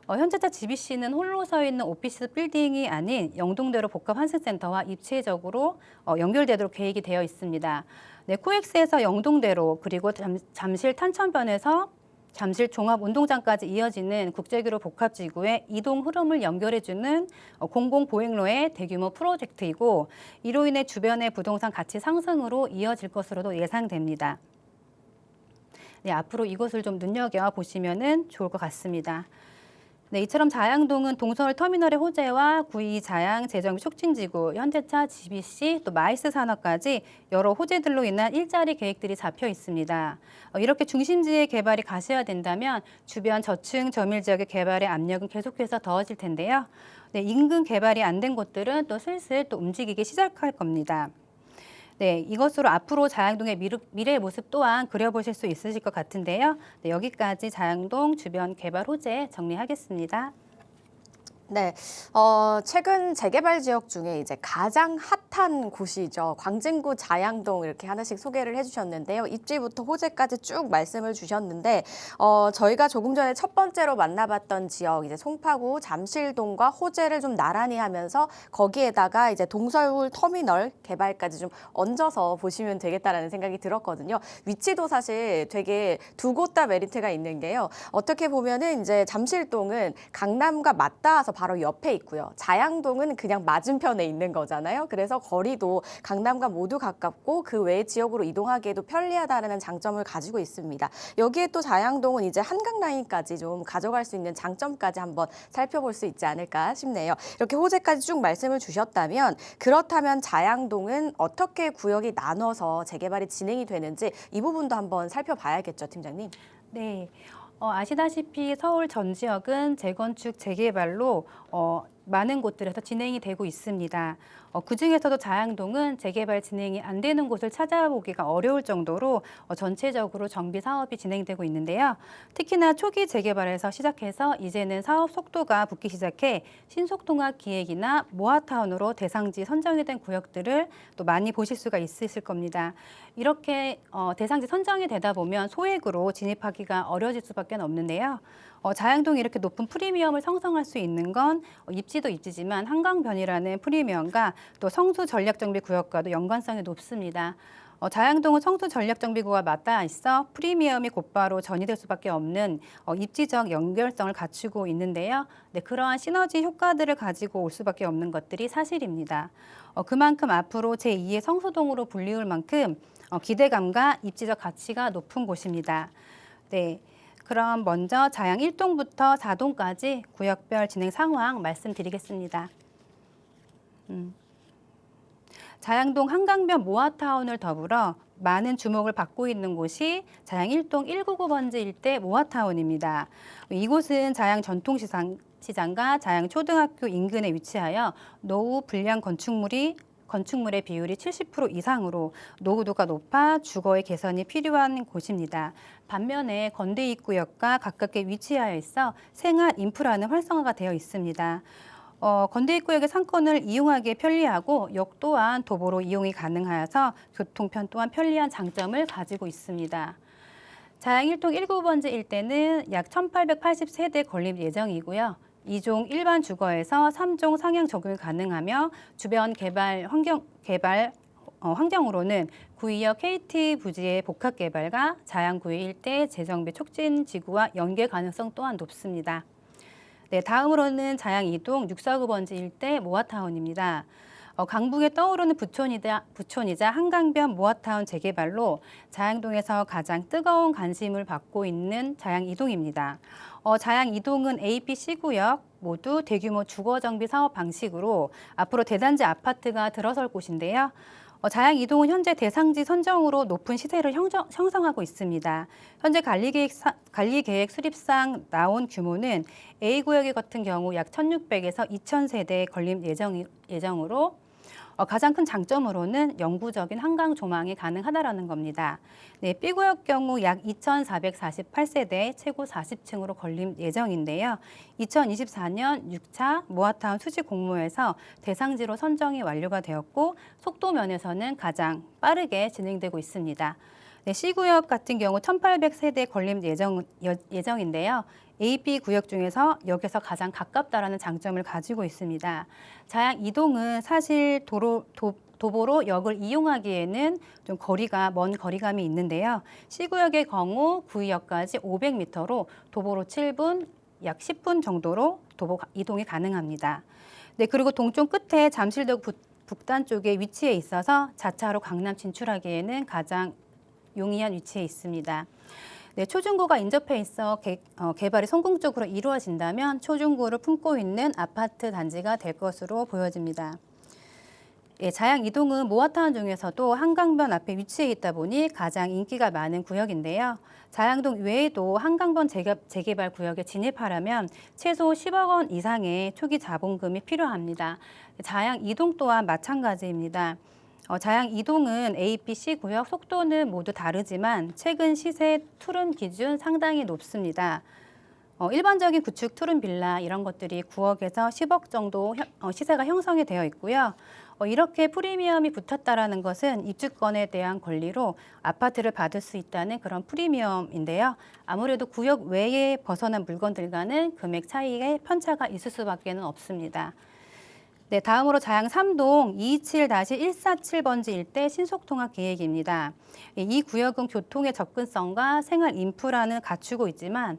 현대차 GBC는 홀로 서 있는 오피스 빌딩이 아닌 영동대로 복합 환승센터와 입체적으로 연결되도록 계획이 되어 있습니다. 네, 코엑스에서 영동대로 그리고 잠실 탄천변에서 잠실 종합운동장까지 이어지는 국제기로 복합지구의 이동 흐름을 연결해주는 공공보행로의 대규모 프로젝트이고 이로 인해 주변의 부동산 가치 상승으로 이어질 것으로도 예상됩니다. 네, 앞으로 이것을 좀 눈여겨보시면 좋을 것 같습니다. 네, 이처럼 자양동은 동서울 터미널의 호재와 구이 자양 재정비 촉진지구, 현대차 GBC, 또 마이스 산업까지 여러 호재들로 인한 일자리 계획들이 잡혀 있습니다. 이렇게 중심지의 개발이 가시화된다면 주변 저층 저밀 지역의 개발의 압력은 계속해서 더해질 텐데요. 네, 인근 개발이 안 된 곳들은 또 슬슬 또 움직이기 시작할 겁니다. 네, 이것으로 앞으로 자양동의 미래의 모습 또한 그려보실 수 있으실 것 같은데요. 네, 여기까지 자양동 주변 개발 호재 정리하겠습니다. 네, 최근 재개발 지역 중에 이제 가장 핫한 곳이죠. 광진구 자양동 이렇게 하나씩 소개를 해주셨는데요. 입지부터 호재까지 쭉 말씀을 주셨는데, 저희가 조금 전에 첫 번째로 만나봤던 지역, 이제 송파구 잠실동과 호재를 좀 나란히 하면서 거기에다가 이제 동서울 터미널 개발까지 좀 얹어서 보시면 되겠다라는 생각이 들었거든요. 위치도 사실 되게 두 곳 다 메리트가 있는 게요. 어떻게 보면은 이제 잠실동은 강남과 맞닿아서 바로 옆에 있고요. 자양동은 그냥 맞은편에 있는 거잖아요. 그래서 거리도 강남과 모두 가깝고 그 외 지역으로 이동하기에도 편리하다는 장점을 가지고 있습니다. 여기에 또 자양동은 이제 한강 라인까지 좀 가져갈 수 있는 장점까지 한번 살펴볼 수 있지 않을까 싶네요. 이렇게 호재까지 쭉 말씀을 주셨다면 그렇다면 자양동은 어떻게 구역이 나눠서 재개발이 진행이 되는지 이 부분도 한번 살펴봐야겠죠, 팀장님. 네. 아시다시피 서울 전 지역은 재건축, 재개발로 많은 곳들에서 진행이 되고 있습니다. 그중에서도 자양동은 재개발 진행이 안 되는 곳을 찾아보기가 어려울 정도로 전체적으로 정비 사업이 진행되고 있는데요. 특히나 초기 재개발에서 시작해서 이제는 사업 속도가 붙기 시작해 신속통합 기획이나 모아타운으로 대상지 선정이 된 구역들을 또 많이 보실 수가 있으실 겁니다. 이렇게 대상지 선정이 되다 보면 소액으로 진입하기가 어려워질 수밖에 없는데요. 자양동이 이렇게 높은 프리미엄을 형성할 수 있는 건 입지도 입지지만 한강변이라는 프리미엄과 또 성수 전략정비구역과도 연관성이 높습니다. 자양동은 성수 전략정비구와 맞닿아 있어 프리미엄이 곧바로 전이될 수밖에 없는 입지적 연결성을 갖추고 있는데요. 네, 그러한 시너지 효과들을 가지고 올 수밖에 없는 것들이 사실입니다. 그만큼 앞으로 제2의 성수동으로 불리울 만큼 기대감과 입지적 가치가 높은 곳입니다. 네. 그럼 먼저 자양 1동부터 4동까지 구역별 진행 상황 말씀드리겠습니다. 자양동 한강변 모아타운을 더불어 많은 주목을 받고 있는 곳이 자양 1동 199번지 일대 모아타운입니다. 이곳은 자양 전통시장과 자양 초등학교 인근에 위치하여 노후 불량 건축물의 비율이 70% 이상으로 노후도가 높아 주거의 개선이 필요한 곳입니다. 반면에 건대 입구역과 가깝게 위치하여 있어 생활 인프라는 활성화가 되어 있습니다. 건대 입구역의 상권을 이용하기에 편리하고 역 또한 도보로 이용이 가능하여서 교통편 또한 편리한 장점을 가지고 있습니다. 자양 1동 199번지 일대는 약 1,880세대 건립 예정이고요. 2종 일반 주거에서 3종 상향 적용이 가능하며 주변 환경으로는 구의역 KT 부지의 복합 개발과 자양구의 일대 재정비 촉진 지구와 연계 가능성 또한 높습니다. 네, 다음으로는 자양 2동 649번지 일대 모아타운입니다. 강북에 떠오르는 부촌이자 한강변 모아타운 재개발로 자양동에서 가장 뜨거운 관심을 받고 있는 자양 2동입니다. 자양 2동은 A, B, C구역 모두 대규모 주거정비 사업 방식으로 앞으로 대단지 아파트가 들어설 곳인데요. 자양 2동은 현재 대상지 선정으로 높은 시세를 형성하고 있습니다. 현재 관리계획 수립상 나온 규모는 A구역 같은 경우 약 1,600에서 2,000세대 건립 예정으로 가장 큰 장점으로는 영구적인 한강 조망이 가능하다라는 겁니다. 네, B구역 경우 약 2,448세대 최고 40층으로 건립 예정인데요. 2024년 6차 모아타운 수직 공모에서 대상지로 선정이 완료가 되었고 속도 면에서는 가장 빠르게 진행되고 있습니다. 네, C구역 같은 경우 1,800세대 건립 예정인데요. A, B 구역 중에서 역에서 가장 가깝다라는 장점을 가지고 있습니다. 자양 이동은 사실 도보로 역을 이용하기에는 좀 먼 거리감이 있는데요. C구역의 경우 구의역까지 500m로 도보로 7분, 약 10분 정도로 도보 이동이 가능합니다. 네, 그리고 동쪽 끝에 잠실대구 북단 쪽에 위치해 있어서 자차로 강남 진출하기에는 가장 용이한 위치에 있습니다. 네, 초중구가 인접해 있어 개발이 성공적으로 이루어진다면 초중구를 품고 있는 아파트 단지가 될 것으로 보여집니다. 예, 자양 이동은 모아타운 중에서도 한강변 앞에 위치해 있다 보니 가장 인기가 많은 구역인데요. 자양동 외에도 한강변 재개발 구역에 진입하려면 최소 10억 원 이상의 초기 자본금이 필요합니다. 자양 이동 또한 마찬가지입니다. 자양 이동은 A, B, C 구역 속도는 모두 다르지만 최근 시세 투룸 기준 상당히 높습니다. 일반적인 구축 투룸 빌라 이런 것들이 9억에서 10억 정도 시세가 형성이 되어 있고요. 이렇게 프리미엄이 붙었다라는 것은 입주권에 대한 권리로 아파트를 받을 수 있다는 그런 프리미엄인데요. 아무래도 구역 외에 벗어난 물건들과는 금액 차이에 편차가 있을 수밖에 없습니다. 네, 다음으로 자양 3동 227-147번지 일대 신속통합 계획입니다. 이 구역은 교통의 접근성과 생활 인프라는 갖추고 있지만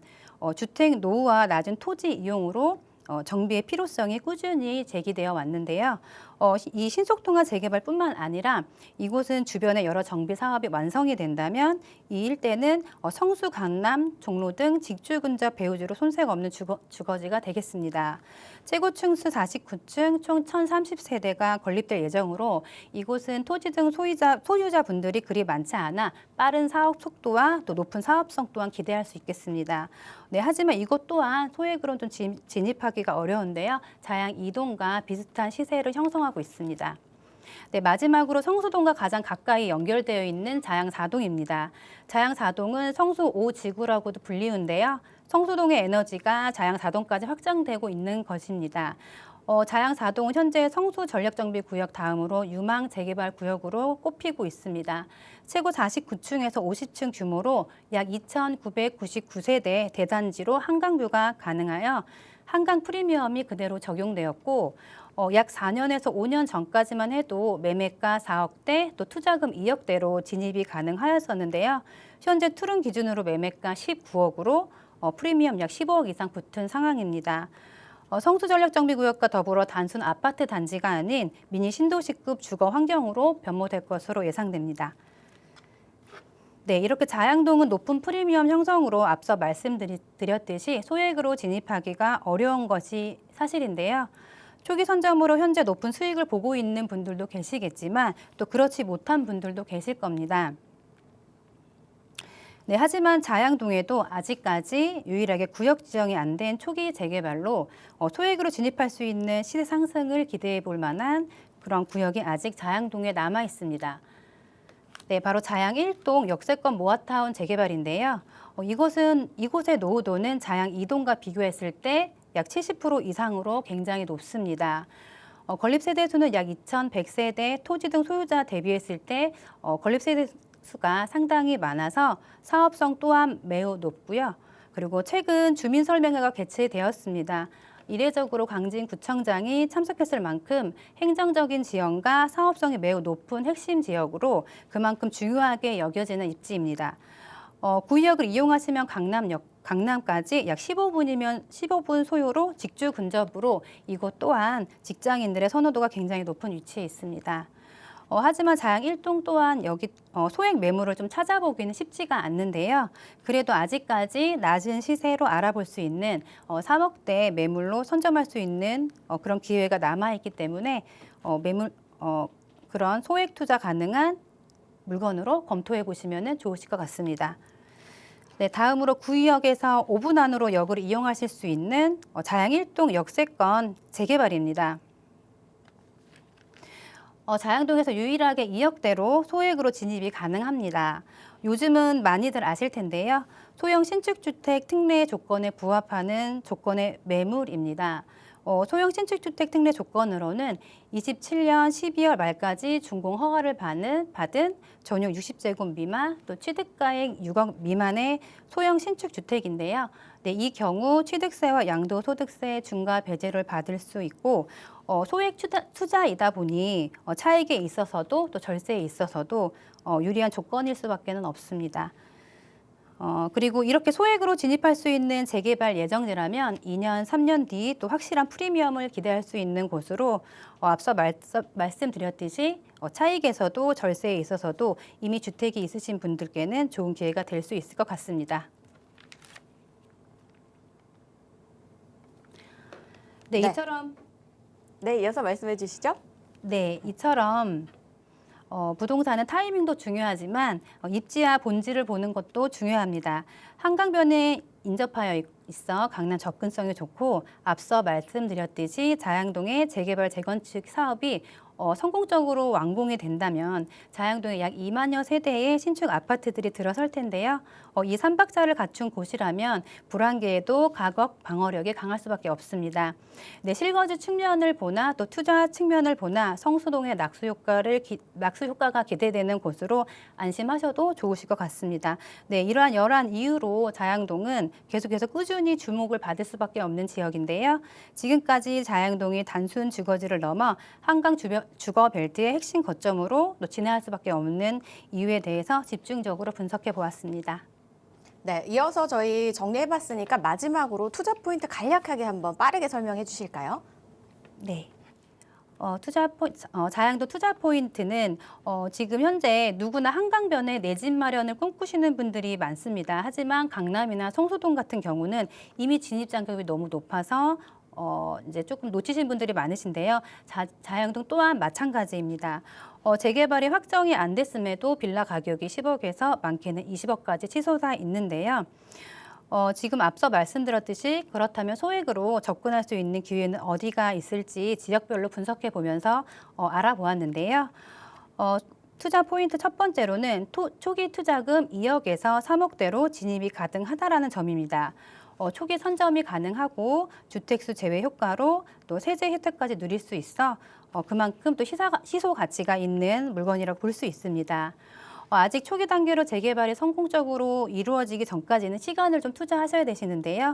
주택 노후와 낮은 토지 이용으로 정비의 필요성이 꾸준히 제기되어 왔는데요. 이 신속통합 재개발뿐만 아니라 이곳은 주변에 여러 정비 사업이 완성이 된다면 이 일대는 성수, 강남, 종로 등 직주 근접 배후지로 손색 없는 주거지가 되겠습니다. 최고층수 49층 총 1,030세대가 건립될 예정으로 이곳은 토지 등 소유자분들이 그리 많지 않아 빠른 사업 속도와 또 높은 사업성 또한 기대할 수 있겠습니다. 네, 하지만 이것 또한 소액으로 좀 진입하기가 어려운데요. 자양 2동과 비슷한 시세를 형성하고 있습니다. 네, 마지막으로 성수동과 가장 가까이 연결되어 있는 자양 4동입니다. 자양 4동은 성수 5지구라고도 불리는데요. 성수동의 에너지가 자양 4동까지 확장되고 있는 것입니다. 자양 4동은 현재 성수 전력정비구역 다음으로 유망 재개발 구역으로 꼽히고 있습니다. 최고 49층에서 50층 규모로 약 2,999세대 대단지로 한강뷰가 가능하여 한강 프리미엄이 그대로 적용되었고 약 4년에서 5년 전까지만 해도 매매가 4억대 또 투자금 2억대로 진입이 가능하였었는데요. 현재 투룸 기준으로 매매가 19억으로 프리미엄 약 15억 이상 붙은 상황입니다. 성수전력정비구역과 더불어 단순 아파트 단지가 아닌 미니 신도시급 주거 환경으로 변모될 것으로 예상됩니다. 네, 이렇게 자양동은 높은 프리미엄 형성으로 앞서 말씀드렸듯이 소액으로 진입하기가 어려운 것이 사실인데요. 초기 선점으로 현재 높은 수익을 보고 있는 분들도 계시겠지만 또 그렇지 못한 분들도 계실 겁니다. 네, 하지만 자양동에도 아직까지 유일하게 구역 지정이 안 된 초기 재개발로 소액으로 진입할 수 있는 시세 상승을 기대해 볼 만한 그런 구역이 아직 자양동에 남아 있습니다. 네, 바로 자양 1동 역세권 모아타운 재개발인데요. 이곳의 노후도는 자양 2동과 비교했을 때 약 70% 이상으로 굉장히 높습니다. 건립 세대 수는 약 2,100세대, 토지 등 소유자 대비했을 때 건립 세대 수가 상당히 많아서 사업성 또한 매우 높고요. 그리고 최근 주민설명회가 개최되었습니다. 이례적으로 광진구청장이 참석했을 만큼 행정적인 지형과 사업성이 매우 높은 핵심 지역으로 그만큼 중요하게 여겨지는 입지입니다. 구의역을 이용하시면 강남까지 약 15분 소요로 직주 근접으로 이곳 또한 직장인들의 선호도가 굉장히 높은 위치에 있습니다. 하지만 자양 1동 또한 여기 소액 매물을 좀 찾아보기는 쉽지가 않는데요. 그래도 아직까지 낮은 시세로 알아볼 수 있는 3억대 매물로 선점할 수 있는 그런 기회가 남아있기 때문에 그런 소액 투자 가능한 물건으로 검토해 보시면 좋으실 것 같습니다. 네, 다음으로 구의역에서 5분 안으로 역을 이용하실 수 있는 자양 1동 역세권 재개발입니다. 자양동에서 유일하게 2억대로 소액으로 진입이 가능합니다. 요즘은 많이들 아실 텐데요. 소형 신축주택 특례 조건에 부합하는 조건의 매물입니다. 소형 신축주택 특례 조건으로는 27년 12월 말까지 준공 허가를 받은 전용 60제곱 미만 또 취득가액 6억 미만의 소형 신축주택인데요. 네, 이 경우 취득세와 양도소득세 중과 배제를 받을 수 있고 소액 투자이다 보니 차익에 있어서도 또 절세에 있어서도 유리한 조건일 수밖에는 없습니다. 그리고 이렇게 소액으로 진입할 수 있는 재개발 예정지라면 2년, 3년 뒤 또 확실한 프리미엄을 기대할 수 있는 곳으로 앞서 말씀드렸듯이 차익에서도 절세에 있어서도 이미 주택이 있으신 분들께는 좋은 기회가 될 수 있을 것 같습니다. 네, 네. 이처럼 네, 이어서 말씀해 주시죠. 네, 이처럼 부동산은 타이밍도 중요하지만 입지와 본질을 보는 것도 중요합니다. 한강변에 인접하여 있어 강남 접근성이 좋고 앞서 말씀드렸듯이 자양동의 재개발 재건축 사업이 성공적으로 완공이 된다면 자양동에 약 2만여 세대의 신축 아파트들이 들어설 텐데요. 이 3박자를 갖춘 곳이라면 불안개에도 가격 방어력이 강할 수밖에 없습니다. 네, 실거주 측면을 보나 또 투자 측면을 보나 성수동의 낙수 효과가 기대되는 곳으로 안심하셔도 좋으실 것 같습니다. 네, 이러한 여러 이유로 자양동은 계속해서 꾸준히 주목을 받을 수밖에 없는 지역인데요. 지금까지 자양동이 단순 주거지를 넘어 한강 주거 벨트의 핵심 거점으로 또 진화할 수밖에 없는 이유에 대해서 집중적으로 분석해 보았습니다. 네, 이어서 저희 정리해봤으니까 마지막으로 투자 포인트 간략하게 한번 빠르게 설명해 주실까요? 네. 자양도 투자 포인트는 지금 현재 누구나 한강변에 내 집 마련을 꿈꾸시는 분들이 많습니다. 하지만 강남이나 성수동 같은 경우는 이미 진입 장벽이 너무 높아서 이제 조금 놓치신 분들이 많으신데요. 자양동 또한 마찬가지입니다. 재개발이 확정이 안 됐음에도 빌라 가격이 10억에서 많게는 20억까지 치솟아 있는데요. 지금 앞서 말씀드렸듯이 그렇다면 소액으로 접근할 수 있는 기회는 어디가 있을지 지역별로 분석해 보면서 알아보았는데요. 투자 포인트 첫 번째로는 초기 투자금 2억에서 3억대로 진입이 가능하다라는 점입니다. 초기 선점이 가능하고 주택수 제외 효과로 또 세제 혜택까지 누릴 수 있어 그만큼 또 시소 가치가 있는 물건이라고 볼 수 있습니다. 아직 초기 단계로 재개발이 성공적으로 이루어지기 전까지는 시간을 좀 투자하셔야 되시는데요.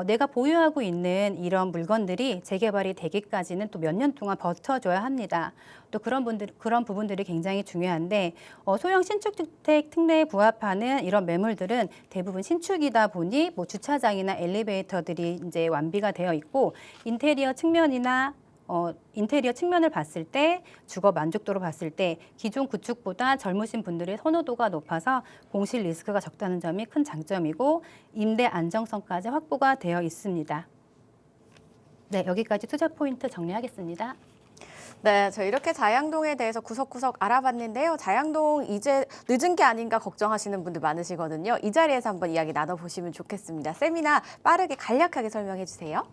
내가 보유하고 있는 이런 물건들이 재개발이 되기까지는 또 몇 년 동안 버텨줘야 합니다. 또 그런 부분들이 굉장히 중요한데 소형 신축주택 특례에 부합하는 이런 매물들은 대부분 신축이다 보니 뭐 주차장이나 엘리베이터들이 이제 완비가 되어 있고 인테리어 측면을 봤을 때 주거 만족도로 봤을 때 기존 구축보다 젊으신 분들의 선호도가 높아서 공실 리스크가 적다는 점이 큰 장점이고 임대 안정성까지 확보가 되어 있습니다. 네, 여기까지 투자 포인트 정리하겠습니다. 네, 저 이렇게 자양동에 대해서 구석구석 알아봤는데요. 자양동 이제 늦은 게 아닌가 걱정하시는 분들 많으시거든요. 이 자리에서 한번 이야기 나눠보시면 좋겠습니다. 쌤이나 빠르게 간략하게 설명해 주세요.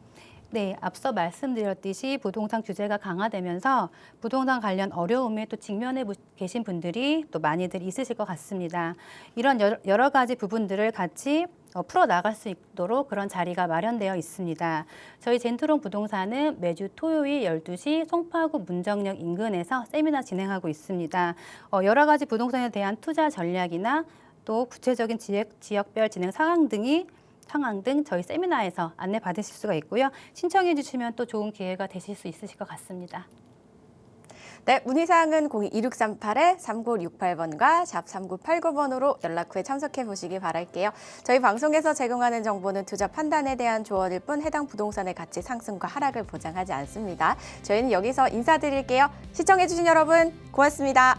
네, 앞서 말씀드렸듯이 부동산 규제가 강화되면서 부동산 관련 어려움에 또 직면해 계신 분들이 또 많이들 있으실 것 같습니다. 이런 여러 가지 부분들을 같이 풀어나갈 수 있도록 그런 자리가 마련되어 있습니다. 저희 젠트론 부동산은 매주 토요일 12시 송파구 문정역 인근에서 세미나 진행하고 있습니다. 여러 가지 부동산에 대한 투자 전략이나 또 구체적인 지역별 진행 상황 등 저희 세미나에서 안내 받으실 수가 있고요. 신청해 주시면 또 좋은 기회가 되실 수 있으실 것 같습니다. 네, 문의사항은 02-2668-3968번과 샵 3989번으로 연락 후에 참석해 보시기 바랄게요. 저희 방송에서 제공하는 정보는 투자 판단에 대한 조언일 뿐 해당 부동산의 가치 상승과 하락을 보장하지 않습니다. 저희는 여기서 인사드릴게요. 시청해 주신 여러분 고맙습니다.